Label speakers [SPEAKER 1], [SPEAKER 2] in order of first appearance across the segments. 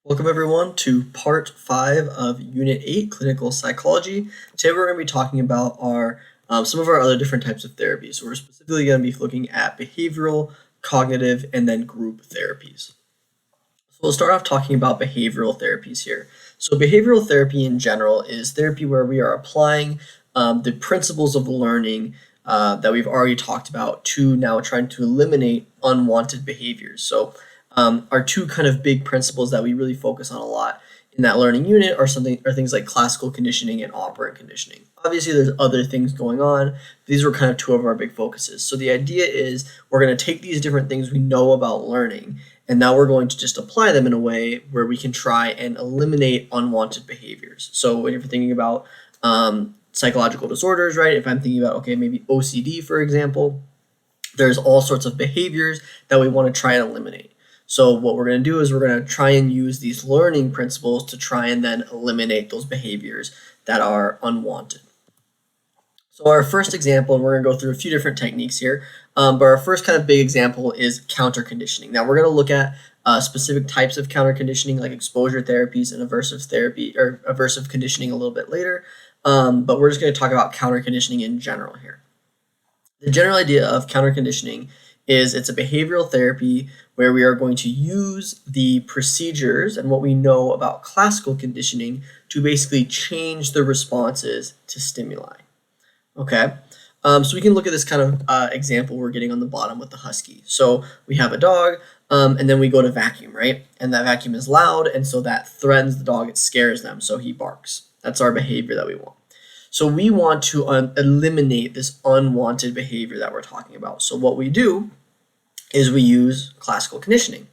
[SPEAKER 1] Welcome everyone to part 5 of Unit 8, Clinical Psychology. Today we're going to be talking about some of our other different types of therapies. So we're specifically going to be looking at behavioral, cognitive, and then group therapies. So we'll start off talking about behavioral therapies here. So behavioral therapy in general is therapy where we are applying the principles of learning that we've already talked about to now trying to eliminate unwanted behaviors. So our two kind of big principles that we really focus on a lot in that learning unit are things like classical conditioning and operant conditioning. Obviously, there's other things going on. These were kind of two of our big focuses. So the idea is we're going to take these different things we know about learning, and now we're going to just apply them in a way where we can try and eliminate unwanted behaviors. So when you're thinking about psychological disorders, right? If I'm thinking about, okay, maybe OCD, for example, there's all sorts of behaviors that we want to try and eliminate. So what we're going to do is we're going to try and use these learning principles to try and then eliminate those behaviors that are unwanted. So our first example, and we're going to go through a few different techniques here, but our first kind of big example is counter conditioning. Now we're going to look at specific types of counter conditioning like exposure therapies and aversive therapy or aversive conditioning a little bit later, but we're just going to talk about counter conditioning in general here. The general idea of counter conditioning is it's a behavioral therapy where we are going to use the procedures and what we know about classical conditioning to basically change the responses to stimuli. Okay, so we can look at this kind of example we're getting on the bottom with the husky. So we have a dog, and then we go to vacuum, right? And that vacuum is loud, and so that threatens the dog, it scares them, so he barks. That's our behavior that we want. So we want to eliminate this unwanted behavior that we're talking about. So what we do is we use classical conditioning,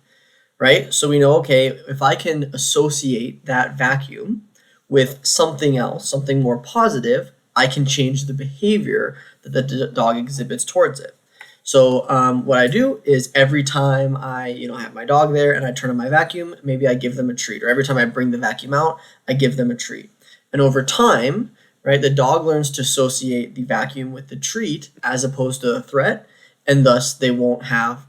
[SPEAKER 1] right? So we know, okay, if I can associate that vacuum with something else, something more positive, I can change the behavior that the dog exhibits towards it. So what I do is every time I have my dog there and I turn on my vacuum, maybe I give them a treat, or every time I bring the vacuum out, I give them a treat. And over time, right, the dog learns to associate the vacuum with the treat as opposed to a threat, and thus they won't have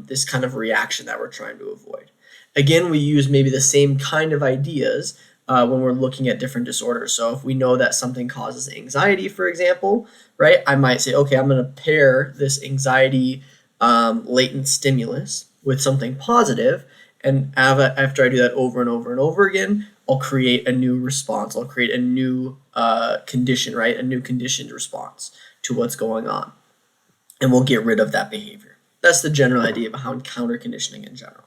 [SPEAKER 1] this kind of reaction that we're trying to avoid. Again, we use maybe the same kind of ideas when we're looking at different disorders. So if we know that something causes anxiety, for example, right, I might say, okay, I'm going to pair this anxiety latent stimulus with something positive, and after I do that over and over and over again, I'll create a new response. I'll create a new condition, right, a new conditioned response to what's going on. And we'll get rid of that behavior. That's the general idea behind counter conditioning in general.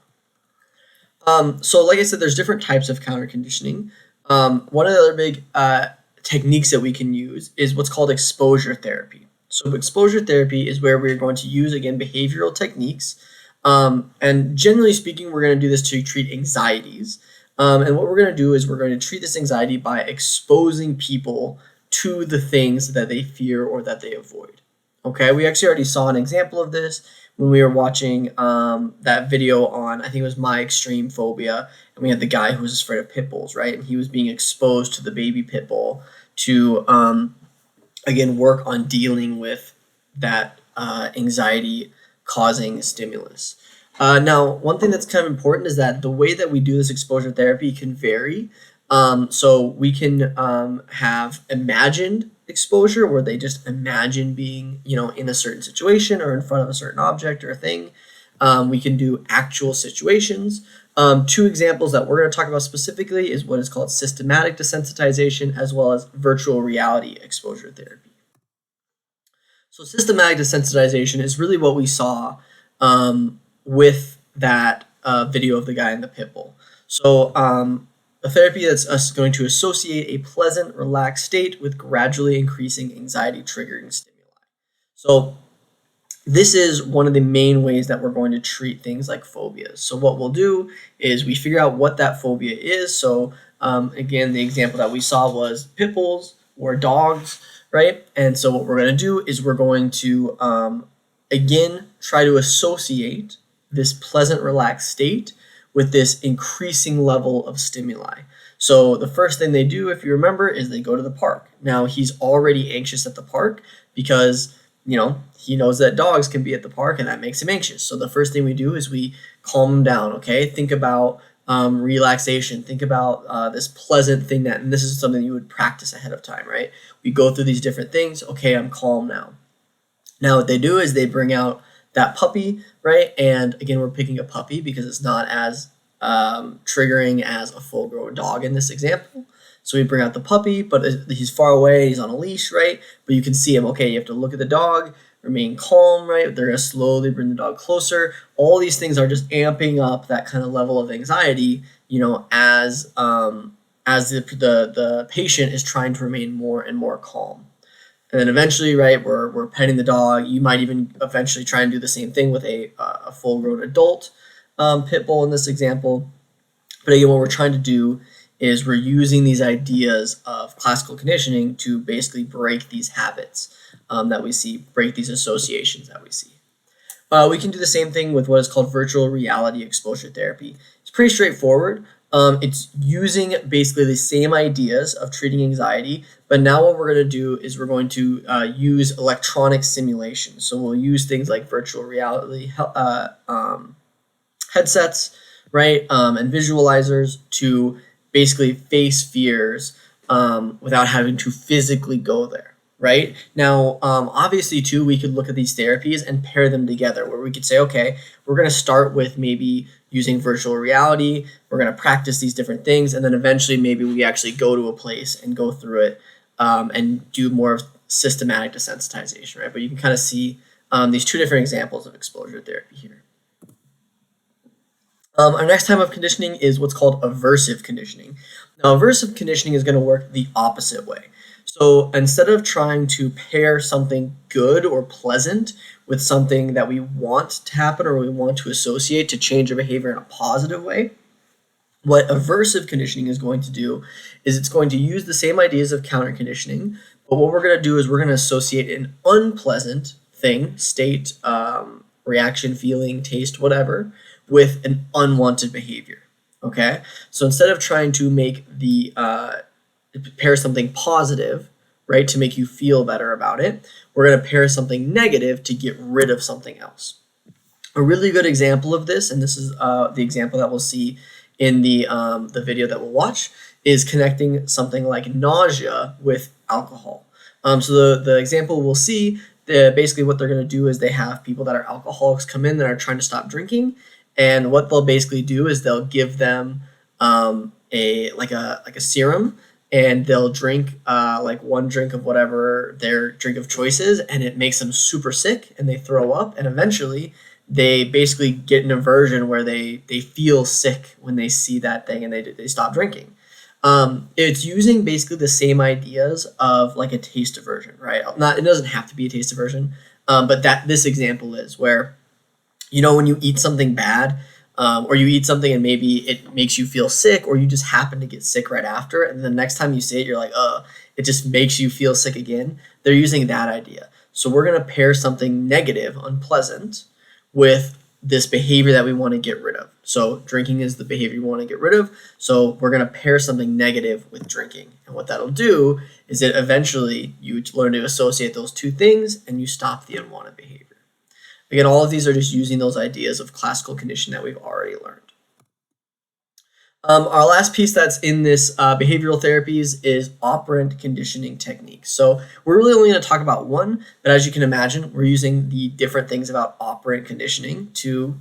[SPEAKER 1] So like I said, there's different types of counter conditioning. One of the other big techniques that we can use is what's called exposure therapy. So exposure therapy is where we're going to use, again, behavioral techniques. And generally speaking, we're going to do this to treat anxieties. And what we're going to do is we're going to treat this anxiety by exposing people to the things that they fear or that they avoid. Okay, we actually already saw an example of this when we were watching that video on, I think it was My Extreme Phobia, and we had the guy who was afraid of pit bulls, right? And he was being exposed to the baby pit bull to, again, work on dealing with that anxiety-causing stimulus. Now, one thing that's kind of important is that the way that we do this exposure therapy can vary. So we can have imagined exposure where they just imagine being, in a certain situation or in front of a certain object or a thing. We can do actual situations. Two examples that we're going to talk about specifically is what is called systematic desensitization as well as virtual reality exposure therapy. So systematic desensitization is really what we saw with that video of the guy in the pit bull. So a therapy that's us going to associate a pleasant, relaxed state with gradually increasing anxiety-triggering stimuli. So this is one of the main ways that we're going to treat things like phobias. So what we'll do is we figure out what that phobia is. So again, the example that we saw was pit bulls or dogs, right? And so what we're going to do is we're going to, again, try to associate this pleasant, relaxed state with this increasing level of stimuli. So the first thing they do, if you remember, is they go to the park. Now he's already anxious at the park because, he knows that dogs can be at the park and that makes him anxious. So the first thing we do is we calm him down, okay? Think about relaxation. Think about this pleasant thing and this is something you would practice ahead of time, right? We go through these different things. Okay, I'm calm now. Now what they do is they bring out that puppy, right? And again, we're picking a puppy because it's not as triggering as a full-grown dog in this example. So we bring out the puppy, but he's far away, he's on a leash, right? But you can see him. Okay, you have to look at the dog, remain calm, right? They're going to slowly bring the dog closer. All these things are just amping up that kind of level of anxiety, as the patient is trying to remain more and more calm. And then eventually, right, we're petting the dog. You might even eventually try and do the same thing with a full-grown adult pit bull in this example. But again, what we're trying to do is we're using these ideas of classical conditioning to basically break these habits that we see, break these associations that we see. We can do the same thing with what is called virtual reality exposure therapy. It's pretty straightforward. It's using basically the same ideas of treating anxiety, but now what we're going to do is we're going to use electronic simulation. So we'll use things like virtual reality headsets, right, and visualizers to basically face fears without having to physically go there, right? Now, obviously, too, we could look at these therapies and pair them together where we could say, okay, we're going to start with maybe using virtual reality. We're going to practice these different things, and then eventually maybe we actually go to a place and go through it and do more of systematic desensitization, right? But you can kind of see these two different examples of exposure therapy here. Our next type of conditioning is what's called aversive conditioning. Now, aversive conditioning is going to work the opposite way. So instead of trying to pair something good or pleasant with something that we want to happen or we want to associate to change our behavior in a positive way, what aversive conditioning is going to do is it's going to use the same ideas of counter conditioning, but what we're going to do is we're going to associate an unpleasant thing, state, reaction, feeling, taste, whatever, with an unwanted behavior. Okay, so instead of trying to make the pair something positive, right, to make you feel better about it, we're going to pair something negative to get rid of something else. A really good example of this, and this is the example that we'll see in the video that we'll watch, is connecting something like nausea with alcohol. So the example we'll see, basically what they're going to do is they have people that are alcoholics come in that are trying to stop drinking, and what they'll basically do is they'll give them a serum, and they'll drink like one drink of whatever their drink of choice is, and it makes them super sick, and they throw up, and eventually they basically get an aversion where they feel sick when they see that thing, and they stop drinking. It's using basically the same ideas of like a taste aversion, right? It doesn't have to be a taste aversion, but this example is where, when you eat something bad, or you eat something and maybe it makes you feel sick, or you just happen to get sick right after, and the next time you say it, you're like, it just makes you feel sick again. They're using that idea. So we're going to pair something negative, unpleasant, with this behavior that we want to get rid of. So drinking is the behavior we want to get rid of. So we're going to pair something negative with drinking. And what that'll do is that eventually you learn to associate those two things and you stop the unwanted behavior. Again, all of these are just using those ideas of classical conditioning that we've already learned. Our last piece that's in this behavioral therapies is operant conditioning techniques. So we're really only going to talk about one, but as you can imagine, we're using the different things about operant conditioning to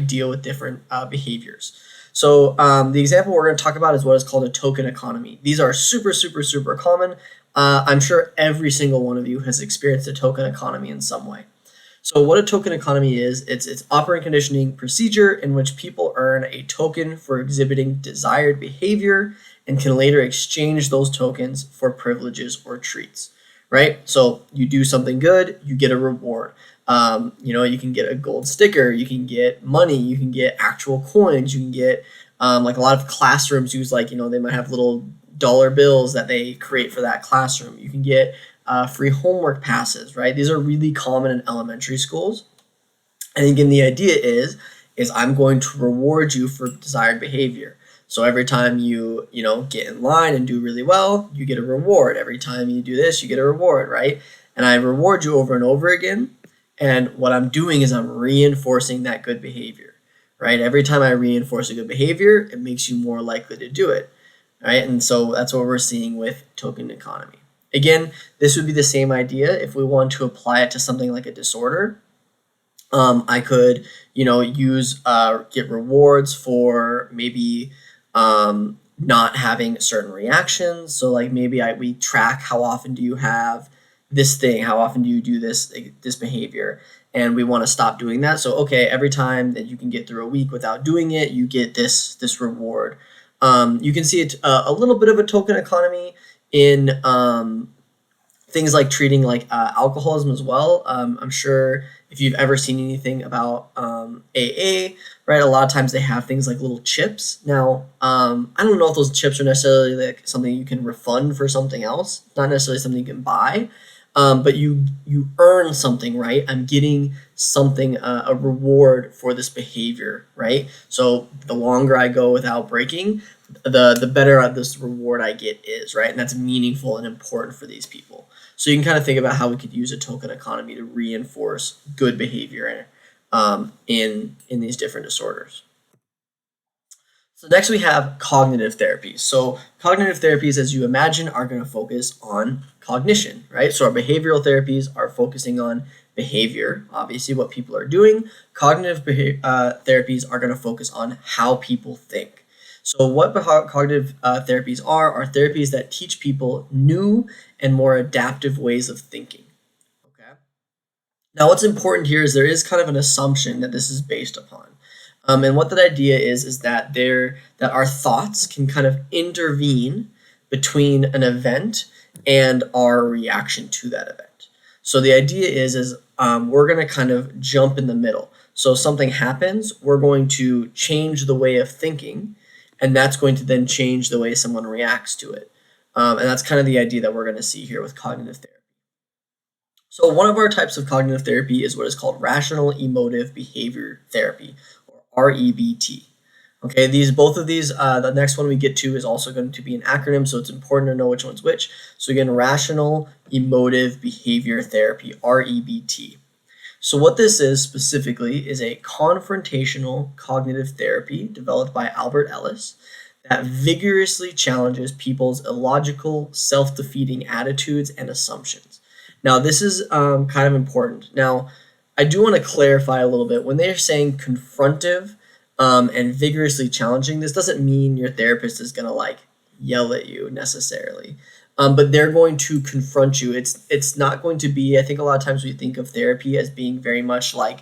[SPEAKER 1] deal with different behaviors. So the example we're going to talk about is what is called a token economy. These are super, super, super common. I'm sure every single one of you has experienced a token economy in some way. So what a token economy is, it's operant conditioning procedure in which people earn a token for exhibiting desired behavior and can later exchange those tokens for privileges or treats, right? So you do something good, you get a reward. You can get a gold sticker, you can get money, you can get actual coins, you can get like a lot of classrooms use they might have little dollar bills that they create for that classroom. You can get free homework passes, right? These are really common in elementary schools. And again, the idea is I'm going to reward you for desired behavior. So every time you get in line and do really well, you get a reward. Every time you do this, you get a reward, right? And I reward you over and over again. And what I'm doing is I'm reinforcing that good behavior, right? Every time I reinforce a good behavior, it makes you more likely to do it, right? And so that's what we're seeing with token economy. Again, this would be the same idea if we want to apply it to something like a disorder. I could, use get rewards for maybe not having certain reactions. So like maybe we track how often do you have this thing, how often do you do this behavior, and we want to stop doing that. So okay, every time that you can get through a week without doing it, you get this reward. You can see it a little bit of a token economy in things like treating like alcoholism as well. I'm sure if you've ever seen anything about AA, right? A lot of times they have things like little chips. Now, I don't know if those chips are necessarily like something you can refund for something else, not necessarily something you can buy, but you earn something, right? I'm getting something, a reward for this behavior, right? So the longer I go without breaking, the better this reward I get is, right? And that's meaningful and important for these people. So you can kind of think about how we could use a token economy to reinforce good behavior in these different disorders. So next we have cognitive therapies. So cognitive therapies, as you imagine, are going to focus on cognition, right? So our behavioral therapies are focusing on behavior, obviously what people are doing. Cognitive therapies are going to focus on how people think. So what cognitive therapies are therapies that teach people new and more adaptive ways of thinking. Okay. Now what's important here is there is kind of an assumption that this is based upon. And what that idea is that our thoughts can kind of intervene between an event and our reaction to that event. So the idea is we're going to kind of jump in the middle. So something happens, we're going to change the way of thinking, and that's going to then change the way someone reacts to it. And that's kind of the idea that we're going to see here with cognitive therapy. So one of our types of cognitive therapy is what is called rational emotive behavior therapy, or REBT. Okay, both of these, the next one we get to is also going to be an acronym, so it's important to know which one's which. So again, rational emotive behavior therapy, REBT. So what this is specifically is a confrontational cognitive therapy developed by Albert Ellis that vigorously challenges people's illogical, self-defeating attitudes and assumptions. Now, this is kind of important. Now, I do want to clarify a little bit. When they're saying confrontive and vigorously challenging, this doesn't mean your therapist is going to like yell at you necessarily. But they're going to confront you. It's not going to be, I think a lot of times we think of therapy as being very much like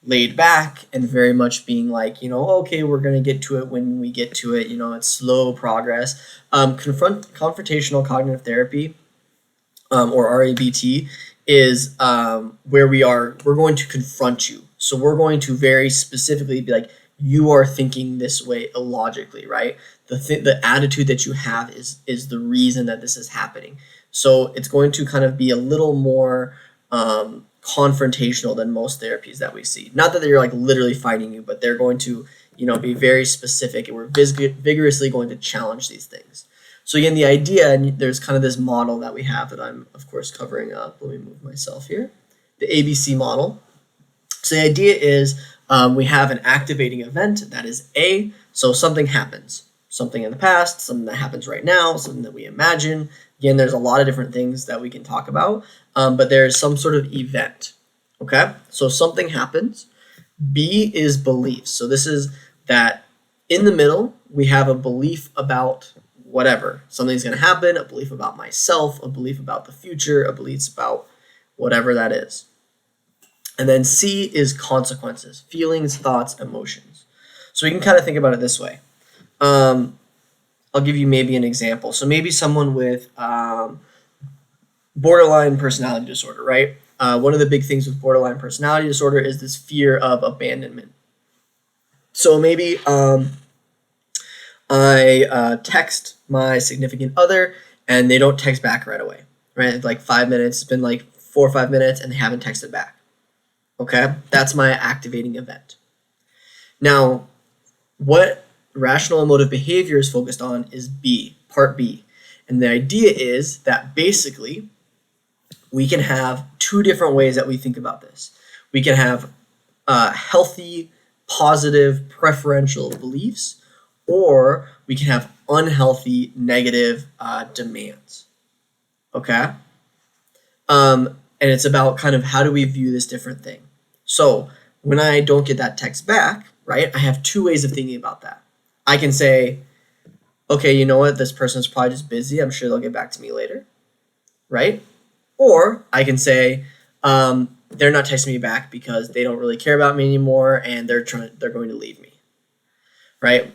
[SPEAKER 1] laid back and very much being like, okay, we're going to get to it when we get to it. It's slow progress. Confrontational cognitive therapy or REBT is where we're going to confront you. So we're going to very specifically be like, you are thinking this way illogically, right? The attitude that you have is the reason that this is happening. So it's going to kind of be a little more confrontational than most therapies that we see. Not that they're like literally fighting you, but they're going to, be very specific, and we're vigorously going to challenge these things. So again, the idea, and there's kind of this model that we have that I'm, of course, covering up. Let me move myself here. The ABC model. So the idea is we have an activating event that is A. So something happens. Something in the past, something that happens right now, something that we imagine. Again, there's a lot of different things that we can talk about, but there's some sort of event. Okay? So something happens. B is beliefs. So this is that in the middle, we have a belief about whatever. Something's going to happen, a belief about myself, a belief about the future, a belief about whatever that is. And then C is consequences, feelings, thoughts, emotions. So we can kind of think about it this way. I'll give you maybe an example. So maybe someone with borderline personality disorder, right? One of the big things with borderline personality disorder is this fear of abandonment. So maybe I text my significant other and they don't text back right away, right? It's like 5 minutes, it's been like 4 or 5 minutes and they haven't texted back. Okay, that's my activating event. Now, what rational emotive behavior is focused on is B, part B. And the idea is that basically we can have two different ways that we think about this. We can have healthy, positive preferential beliefs, or we can have unhealthy negative demands. Okay? And it's about kind of how do we view this different thing. So when I don't get that text back, right, I have two ways of thinking about that. I can say, okay, you know what, this person's probably just busy. I'm sure they'll get back to me later, right? Or I can say, they're not texting me back because they don't really care about me anymore and they're going to leave me, right?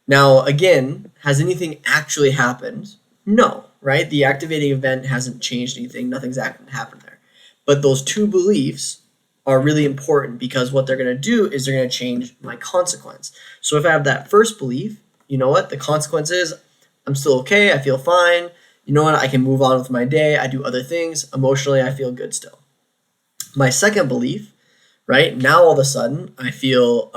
[SPEAKER 1] Now, again, has anything actually happened? No, right? The activating event hasn't changed anything. Nothing's happened there. But those two beliefs are really important because what they're going to do is they're going to change my consequence. So if I have that first belief, you know what? The consequence is I'm still okay. I feel fine. You know what? I can move on with my day. I do other things. Emotionally, I feel good still. My second belief, right? Now all of a sudden I feel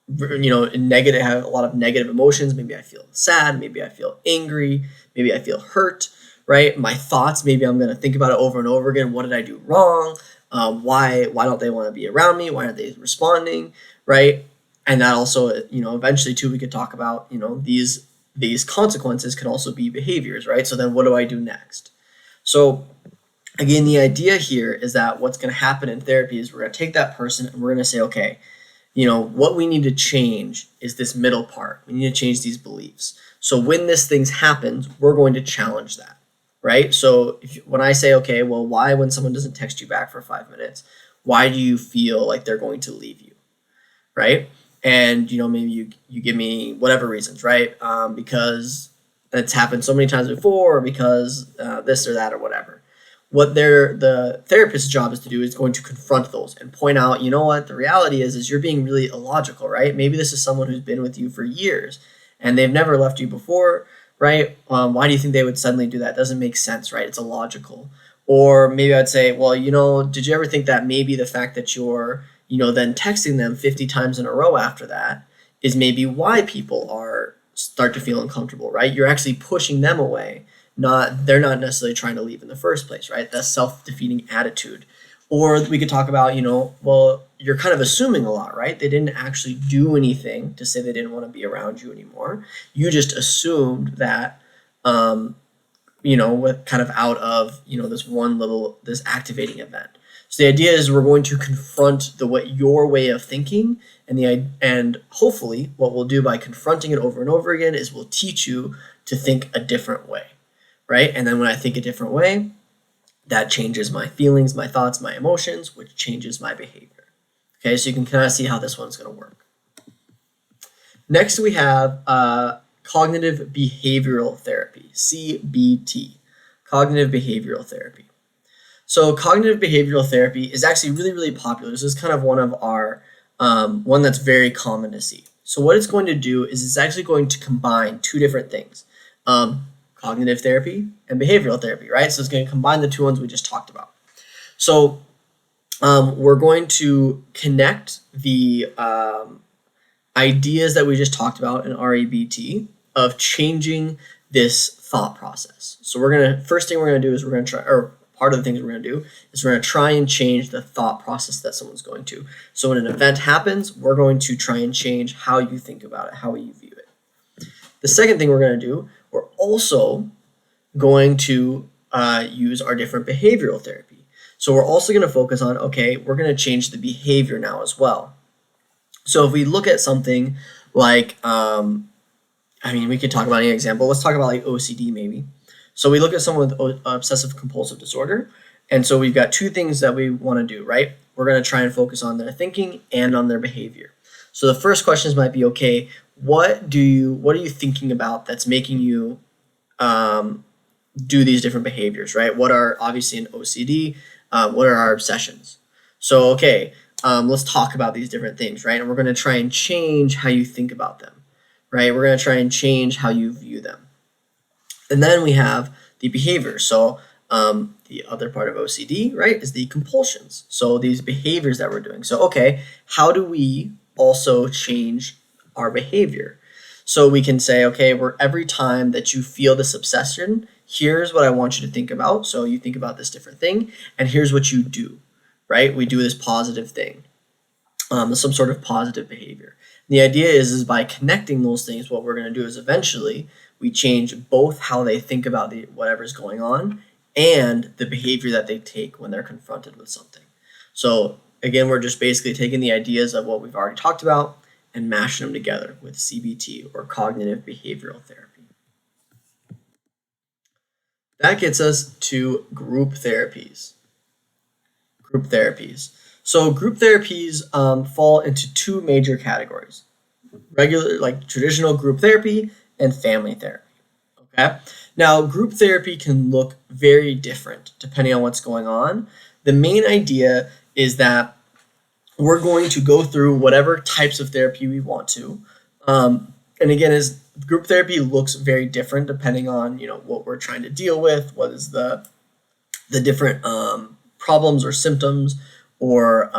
[SPEAKER 1] negative, have a lot of negative emotions. Maybe I feel sad, maybe I feel angry, maybe I feel hurt, right? My thoughts, maybe I'm going to think about it over and over again. What did I do wrong? Why don't they want to be around me? Why aren't they responding, right? And that also, eventually too, we could talk about, these consequences can also be behaviors, right? So then what do I do next? So again, the idea here is that what's going to happen in therapy is we're going to take that person and we're going to say, okay, what we need to change is this middle part. We need to change these beliefs. So when this thing happens, we're going to challenge that, right? So when I say, okay, well, why when someone doesn't text you back for 5 minutes, why do you feel like they're going to leave you, right? And, maybe you give me whatever reasons, right? Because it's happened so many times before, or because this or that or whatever. What the therapist's job is to do is going to confront those and point out, you know what, the reality is you're being really illogical, right? Maybe this is someone who's been with you for years and they've never left you before, right? Why do you think they would suddenly do that? It doesn't make sense, right? It's illogical. Or maybe I'd say, well, did you ever think that maybe the fact that you're, then texting them 50 times in a row after that is maybe why people start to feel uncomfortable, right? You're actually pushing them away. They're not necessarily trying to leave in the first place, right? That self-defeating attitude. Or we could talk about, well, you're kind of assuming a lot, right? They didn't actually do anything to say they didn't want to be around you anymore. You just assumed that, with kind of out of, this activating event. So the idea is we're going to confront your way of thinking, and hopefully what we'll do by confronting it over and over again is we'll teach you to think a different way. Right? And then when I think a different way, that changes my feelings, my thoughts, my emotions, which changes my behavior. Okay, so you can kind of see how this one's going to work. Next, we have cognitive behavioral therapy, CBT, cognitive behavioral therapy. So cognitive behavioral therapy is actually really, really popular. This is kind of one of our, one that's very common to see. So what it's going to do is it's actually going to combine two different things. Cognitive therapy and behavioral therapy, right? So it's going to combine the two ones we just talked about. So we're going to connect the ideas that we just talked about in REBT of changing this thought process. So first thing we're going to do is part of the things we're going to do is we're going to try and change the thought process that someone's going to. So when an event happens, we're going to try and change how you think about it, how you view it. The second thing we're going to do, we're also going to use our different behavioral therapy. So we're also going to focus on, okay, we're going to change the behavior now as well. So if we look at something like, we could talk about any example. Let's talk about like OCD maybe. So we look at someone with obsessive compulsive disorder. And so we've got two things that we want to do, right? We're going to try and focus on their thinking and on their behavior. So the first questions might be, okay, what are you thinking about that's making you do these different behaviors, right? What are, obviously in OCD, what are our obsessions? So, okay, let's talk about these different things, right? And we're going to try and change how you think about them, right? We're going to try and change how you view them. And then we have the behavior. So the other part of OCD, right, is the compulsions. So these behaviors that we're doing. So, okay, how do we also change our behavior? So we can say, okay, every time that you feel this obsession, here's what I want you to think about. So you think about this different thing, and here's what you do, right? We do this positive thing. some sort of positive behavior. The idea is by connecting those things, what we're going to do is eventually we change both how they think about whatever's going on and the behavior that they take when they're confronted with something. So again, we're just basically taking the ideas of what we've already talked about and mashing them together with CBT, or cognitive behavioral therapy. That gets us to group therapies. Group therapies. So group therapies fall into two major categories: regular, like traditional group therapy, and family therapy. Okay. Now, group therapy can look very different depending on what's going on. The main idea is that we're going to go through whatever types of therapy we want to. And again, as group therapy looks very different depending on what we're trying to deal with, what is the different problems or symptoms or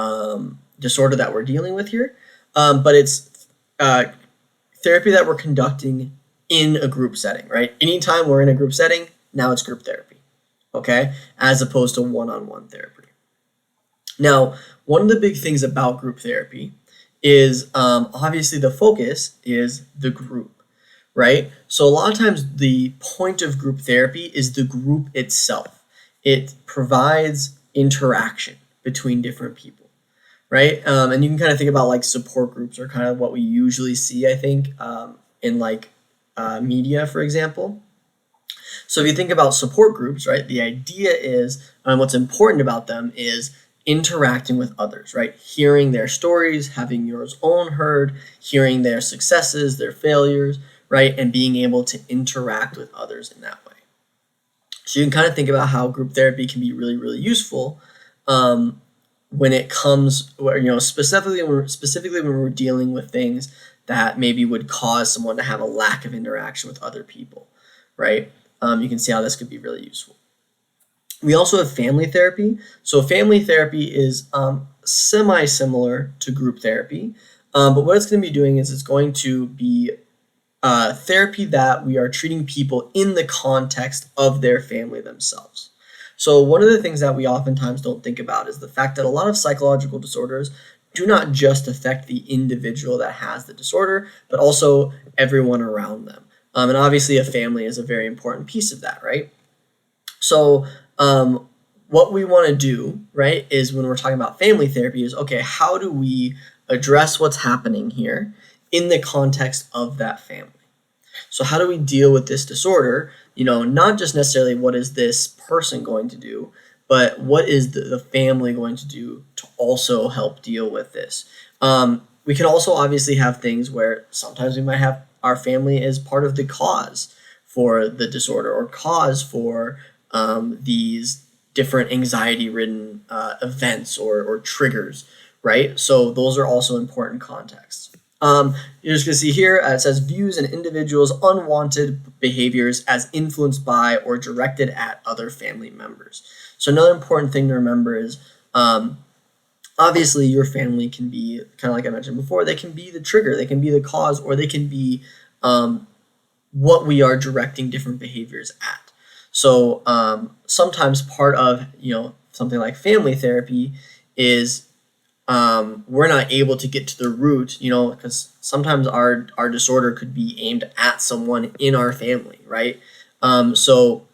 [SPEAKER 1] disorder that we're dealing with here. But it's therapy that we're conducting in a group setting, right? Anytime we're in a group setting, now it's group therapy, okay? As opposed to one-on-one therapy. Now, one of the big things about group therapy is obviously the focus is the group, right? So a lot of times the point of group therapy is the group itself. It provides interaction between different people, right? And you can kind of think about like support groups are kind of what we usually see, I think, in like media, for example. So if you think about support groups, right, the idea is what's important about them is interacting with others, right? Hearing their stories, having yours own heard, hearing their successes, their failures, right? And being able to interact with others in that way. So you can kind of think about how group therapy can be really, really useful when it comes, specifically when we're dealing with things that maybe would cause someone to have a lack of interaction with other people, right? You can see how this could be really useful. We also have family therapy. So family therapy is semi-similar to group therapy, but what it's going to be doing is it's going to be therapy that we are treating people in the context of their family themselves. So one of the things that we oftentimes don't think about is the fact that a lot of psychological disorders do not just affect the individual that has the disorder, but also everyone around them. And obviously a family is a very important piece of that, right? So what we want to do, right, is when we're talking about family therapy is, okay, how do we address what's happening here in the context of that family? So how do we deal with this disorder? Not just necessarily what is this person going to do, but what is the family going to do to also help deal with this? We can also obviously have things where sometimes we might have our family as part of the cause for the disorder or cause for these different anxiety-ridden events or triggers, right? So those are also important contexts. You're just going to see here, it says views an individual's unwanted behaviors as influenced by or directed at other family members. So another important thing to remember is obviously your family can be, kind of like I mentioned before, they can be the trigger, they can be the cause, or they can be what we are directing different behaviors at. So sometimes part of something like family therapy is we're not able to get to the root, because sometimes our disorder could be aimed at someone in our family, right? So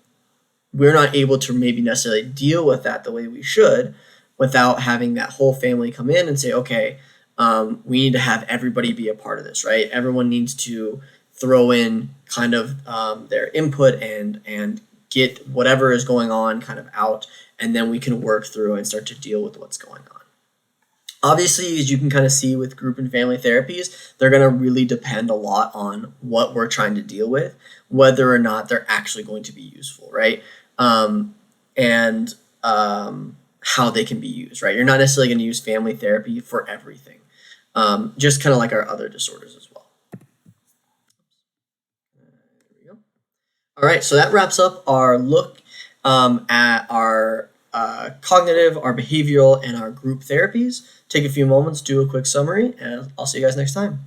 [SPEAKER 1] we're not able to maybe necessarily deal with that the way we should without having that whole family come in and say, okay, we need to have everybody be a part of this, right? Everyone needs to throw in kind of their input and get whatever is going on kind of out, and then we can work through and start to deal with what's going on. Obviously, as you can kind of see with group and family therapies, they're going to really depend a lot on what we're trying to deal with, whether or not they're actually going to be useful, right? And how they can be used, right? You're not necessarily going to use family therapy for everything, just kind of like our other disorders as well. There we go. All right, so that wraps up our look at our cognitive, our behavioral, and our group therapies. Take a few moments, do a quick summary, and I'll see you guys next time.